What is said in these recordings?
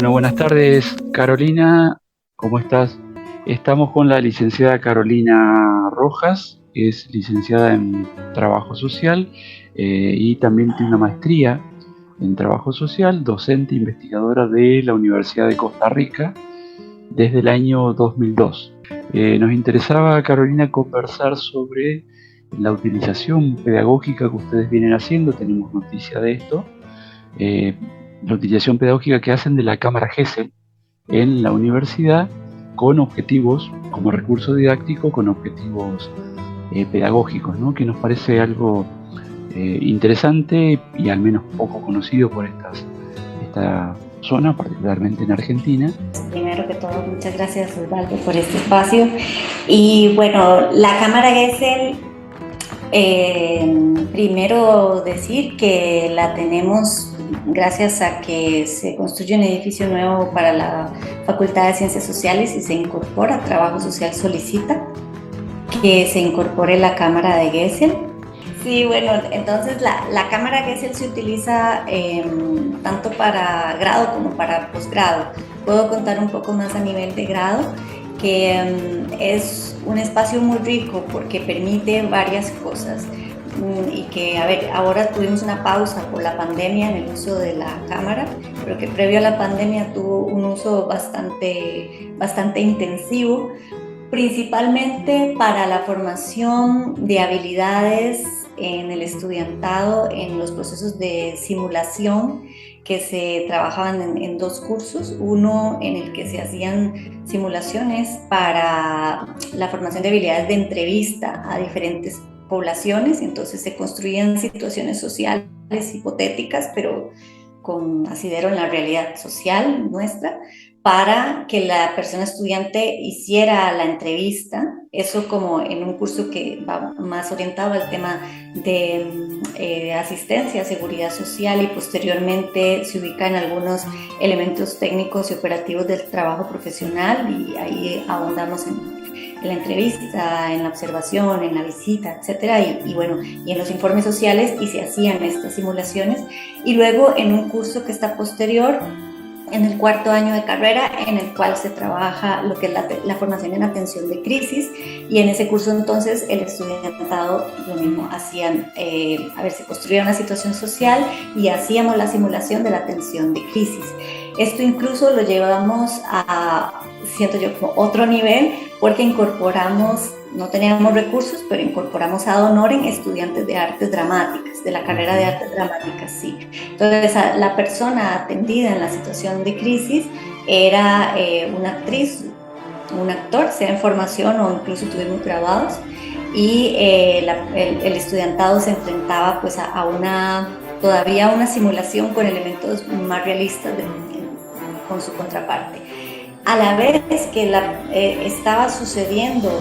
Bueno, buenas tardes, Carolina. ¿Cómo estás? Estamos con la licenciada Carolina Rojas, que es licenciada en Trabajo Social y también tiene una maestría en Trabajo Social, docente e investigadora de la Universidad de Costa Rica desde el año 2002. Nos interesaba, Carolina, conversar sobre la utilización pedagógica que ustedes vienen haciendo. Tenemos noticia de esto. eh, la utilización pedagógica que hacen de la cámara Gesell en la universidad con objetivos, como recurso didáctico, con objetivos pedagógicos, ¿no? Que nos parece algo interesante y al menos poco conocido por esta zona, particularmente en Argentina. Primero que todo, muchas gracias, Osvaldo, por este espacio. Y bueno, la cámara Gesell, primero decir que la tenemos gracias a que se construye un edificio nuevo para la Facultad de Ciencias Sociales y se incorpora, Trabajo Social solicita que se incorpore la cámara de Gesell. Sí, bueno, entonces la cámara Gesell se utiliza tanto para grado como para posgrado. Puedo contar un poco más a nivel de grado, que es un espacio muy rico porque permite varias cosas. Y que, a ver, ahora tuvimos una pausa por la pandemia en el uso de la cámara, pero que previo a la pandemia tuvo un uso bastante intensivo, principalmente para la formación de habilidades en el estudiantado, en los procesos de simulación que se trabajaban en dos cursos, uno en el que se hacían simulaciones para la formación de habilidades de entrevista a diferentes poblaciones, entonces se construían situaciones sociales hipotéticas, pero con asidero en la realidad social nuestra, para que la persona estudiante hiciera la entrevista, eso como en un curso que va más orientado al tema de asistencia, seguridad social, y posteriormente se ubica en algunos elementos técnicos y operativos del trabajo profesional, y ahí abundamos en la entrevista, en la observación, en la visita, etcétera, y bueno, y en los informes sociales, y se hacían estas simulaciones. Y luego en un curso que está posterior, en el cuarto año de carrera, en el cual se trabaja lo que es la formación en atención de crisis, y en ese curso entonces el estudiantado lo mismo hacían, se construía una situación social y hacíamos la simulación de la atención de crisis. Esto incluso lo llevamos a, siento yo, como otro nivel, porque incorporamos, no teníamos recursos, pero incorporamos ad honorem estudiantes de artes dramáticas, de la carrera de artes dramáticas, sí. Entonces, la persona atendida en la situación de crisis era una actriz, un actor, sea en formación o incluso tuvimos grabados, y el estudiantado se enfrentaba pues todavía a una simulación con elementos más realistas con su contraparte. A la vez que estaba sucediendo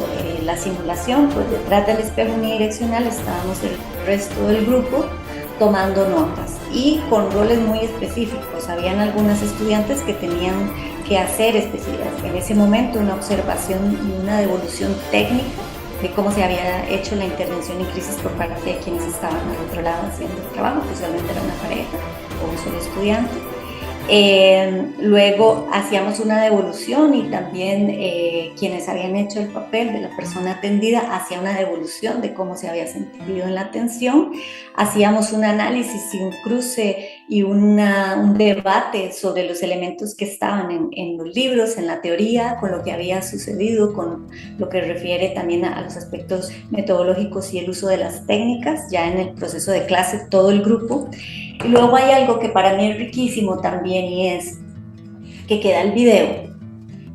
la simulación, pues detrás del espejo unidireccional estábamos el resto del grupo tomando notas y con roles muy específicos. Habían algunas estudiantes que tenían que hacer en ese momento una observación y una devolución técnica de cómo se había hecho la intervención en crisis por parte de quienes estaban al otro lado haciendo el trabajo, usualmente era una pareja o un solo estudiante. Luego hacíamos una devolución, y también quienes habían hecho el papel de la persona atendida hacía una devolución de cómo se había sentido en la atención. Hacíamos un análisis y un cruce y un debate sobre los elementos que estaban en los libros, en la teoría, con lo que había sucedido, con lo que refiere también a los aspectos metodológicos y el uso de las técnicas, ya en el proceso de clase, todo el grupo. Y luego hay algo que para mí es riquísimo también, y es que queda el video.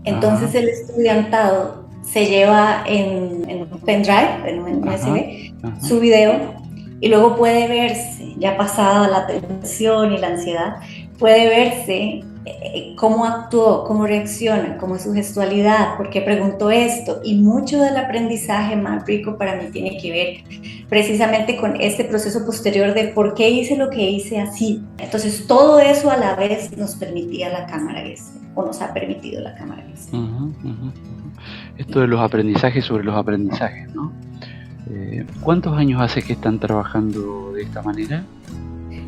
Entonces el estudiantado se lleva en un pendrive, en un USB, su video, y luego puede verse, ya pasada la tensión y la ansiedad, puede verse cómo actuó, cómo reacciona, cómo es su gestualidad, por qué preguntó esto, y mucho del aprendizaje más rico para mí tiene que ver precisamente con este proceso posterior de por qué hice lo que hice así. Entonces todo eso a la vez nos permitía la cámara Gesell, o nos ha permitido la cámara Gesell. Esto de los aprendizajes sobre los aprendizajes, ¿no? ¿Cuántos años hace que están trabajando de esta manera?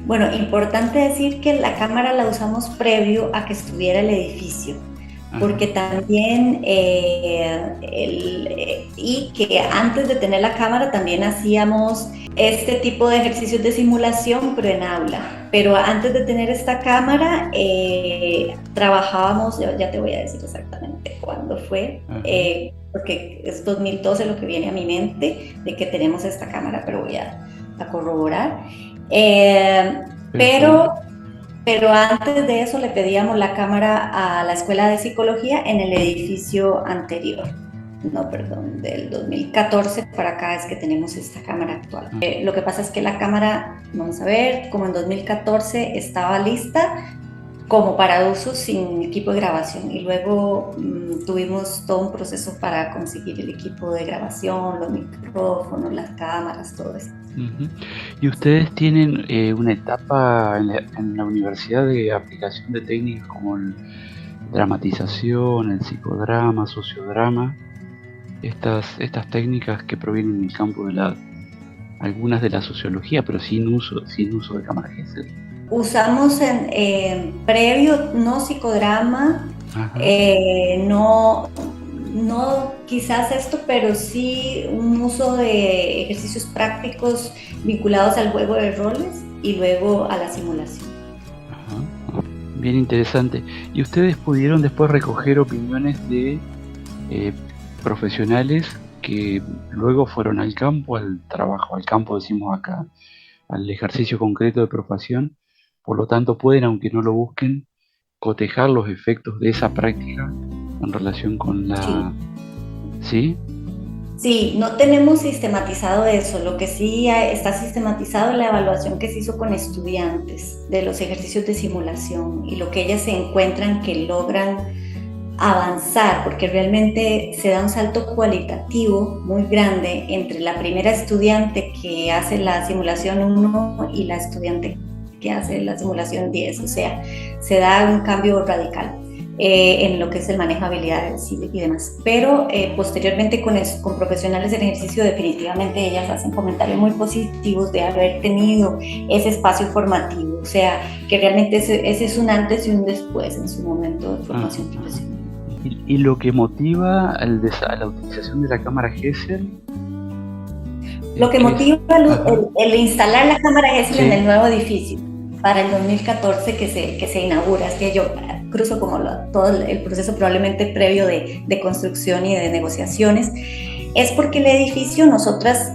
Bueno, importante decir que la cámara la usamos previo a que estuviera el edificio, Ajá, porque también, y que antes de tener la cámara también hacíamos este tipo de ejercicios de simulación, pero en aula. Pero antes de tener esta cámara, trabajábamos, ya te voy a decir exactamente cuándo fue, ajá, porque es 2012 lo que viene a mi mente de que tenemos esta cámara, pero voy a corroborar. Eh, perfecto. pero, pero antes de eso le pedíamos la cámara a la escuela de psicología en el edificio anterior. No, perdón, del 2014 para acá es que tenemos esta cámara actual. Ah, Lo que pasa es que la cámara, vamos a ver, como en 2014 estaba lista, como para uso sin equipo de grabación, y luego tuvimos todo un proceso para conseguir el equipo de grabación, los micrófonos, las cámaras, todo eso. ujú. ¿Y ustedes tienen una etapa en la universidad de aplicación de técnicas como el dramatización, el psicodrama, sociodrama? Estas técnicas que provienen del campo de algunas de la sociología, pero sin uso de cámara Gesell. Usamos en previo no psicodrama, Ajá, no quizás esto, pero sí un uso de ejercicios prácticos vinculados al juego de roles y luego a la simulación. ajá. Bien interesante. ¿Y ustedes pudieron después recoger opiniones de eh, profesionales que luego fueron al campo, al trabajo, al campo decimos acá, al ejercicio concreto de profesión? Por lo tanto, pueden, aunque no lo busquen, cotejar los efectos de esa práctica en relación con Sí. la... ¿Sí? Sí, no tenemos sistematizado eso. Lo que sí está sistematizado es la evaluación que se hizo con estudiantes de los ejercicios de simulación y lo que ellas se encuentran que logran avanzar, porque realmente se da un salto cualitativo muy grande entre la primera estudiante que hace la simulación 1 y la estudiante que hace la simulación 10. O sea, se da un cambio radical en lo que es el manejo de habilidades y demás. Pero posteriormente con profesionales del ejercicio, definitivamente ellas hacen comentarios muy positivos de haber tenido ese espacio formativo. O sea, que realmente ese es un antes y un después en su momento de Ah, formación ah. profesional. Y lo que motiva a la utilización de la cámara Gesell, Lo que ¿qué es? motiva Ajá, el instalar la cámara Gesell en sí, el nuevo edificio para el 2014 que se inaugura. Es que yo cruzo como todo el proceso probablemente previo de construcción y de negociaciones. Es porque el edificio nosotras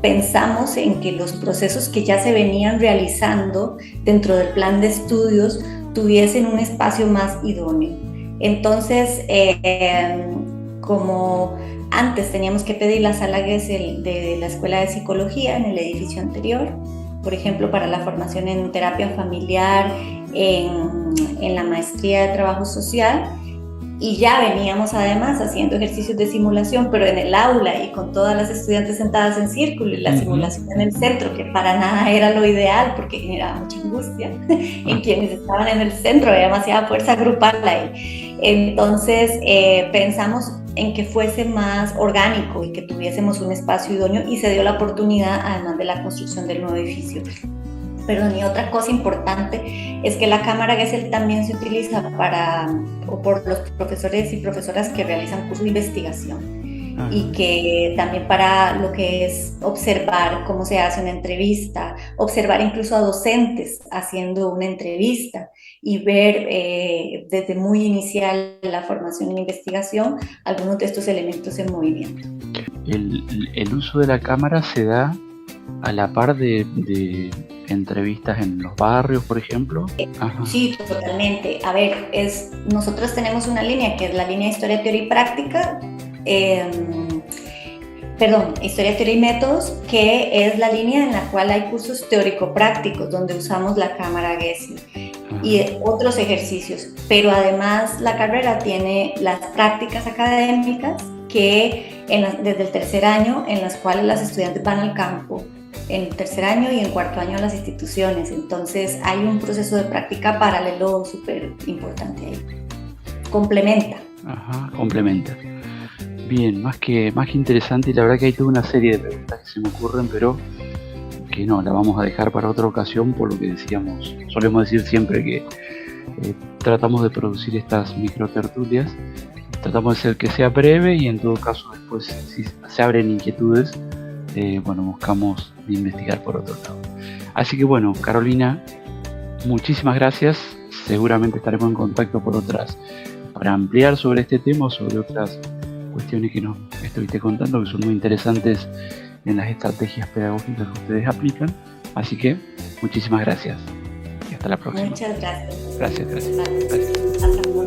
pensamos en que los procesos que ya se venían realizando dentro del plan de estudios tuviesen un espacio más idóneo. Entonces, como antes teníamos que pedir la sala Gesell de la Escuela de Psicología en el edificio anterior, por ejemplo, para la formación en terapia familiar, en la maestría de trabajo social, y ya veníamos además haciendo ejercicios de simulación, pero en el aula y con todas las estudiantes sentadas en círculo y la ujú, simulación en el centro, que para nada era lo ideal porque generaba mucha angustia en ah, quienes estaban en el centro, había demasiada fuerza grupal ahí. Entonces pensamos en que fuese más orgánico y que tuviésemos un espacio idóneo, y se dio la oportunidad además de la construcción del nuevo edificio. Perdón, y otra cosa importante es que la cámara Gesell también se utiliza o por los profesores y profesoras que realizan cursos de investigación, y ajá. que también para lo que es observar cómo se hace una entrevista, observar incluso a docentes haciendo una entrevista y ver desde muy inicial la formación en investigación algunos de estos elementos en movimiento. El uso de la cámara se da a la par de entrevistas en los barrios, por ejemplo. Ajá, Sí, totalmente. A ver, nosotros tenemos una línea que es la línea de Historia, Teoría y Práctica, eh, perdón, Historia, Teoría y Métodos, que es la línea en la cual hay cursos teórico-prácticos donde usamos la cámara Gesell y ajá. otros ejercicios, pero además la carrera tiene las prácticas académicas desde el tercer año, en las cuales las estudiantes van al campo en el tercer año y en cuarto año a las instituciones. Entonces hay un proceso de práctica paralelo súper importante ahí. Complementa. Ajá, complementa. Bien, más que interesante, y la verdad que hay toda una serie de preguntas que se me ocurren, pero que no, la vamos a dejar para otra ocasión, por lo que decíamos, solemos decir siempre que tratamos de producir estas microtertulias, tratamos de hacer que sea breve y en todo caso después si se abren inquietudes, bueno, buscamos investigar por otro lado. Así que bueno, Carolina, muchísimas gracias, seguramente estaremos en contacto para ampliar sobre este tema o sobre otras cuestiones que nos estuviste contando que son muy interesantes en las estrategias pedagógicas que ustedes aplican. Así que muchísimas gracias y hasta la próxima. Muchas gracias. Gracias. Hasta luego.